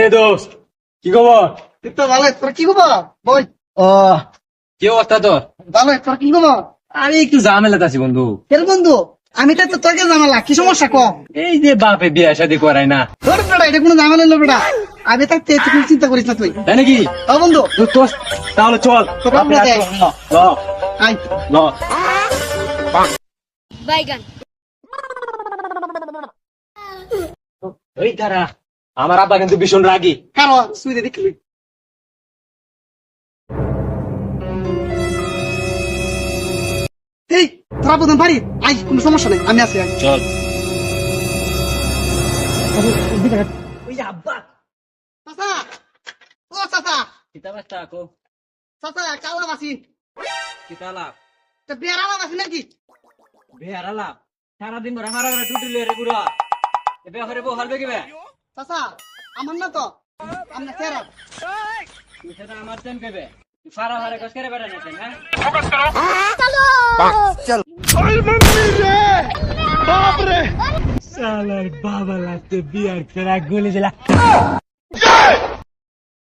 এ দোস্ত, কি খবর? তুই তো ভালো, তোর কি খবর? বই। ও, কি অবস্থা তোর? ভালো, তোর কি খবর? আমি একটু ঝামেলাতে আছি বন্ধু। কেন বন্ধু? আমি তো তোকে জানালা, কি সমস্যা কম? এই যে বাপে বিয়ে শাদী করাই না, তোর বেটা, এটা কোনো ঝামেলা হলো বেটা? আমি থাকতে তুই কোনো চিন্তা করিস না তুই। তাই নাকি? হ্যাঁ বন্ধু, তাহলে চল তো বাপরে দেখ। ল, আয়। ল। বাইগান এই দাঁড়া, আমার আব্বা কিন্তু ভীষণ রাগী। কারো সুইদে দেখলি। এই, তোরা প্রধান বাড়ি, আয়, কোনো সমস্যা নেই, আমি আছি। আয়। চল। ওই আব্বা চাচা, ও চাচা, কিতাব একটা কো, চাচা, কালাম আছি। কিতালা তা বেড়ালাম আছি নাকি? বেহারালা সারাদিন ধরে আমার ঘরে টুটি লয়ে রে গুড়া। এবে হরে বউ হালবে কিবে? চাচা, আমার না তো, আমরা চেরা। তুই সেটা আমার তেন কইবে। তুই সারা ঘরে কস করে বেড়া নিতেন, হ্যাঁ? শালার বাবা লাগতে বিয়ার ফেরা গুলি দিলা।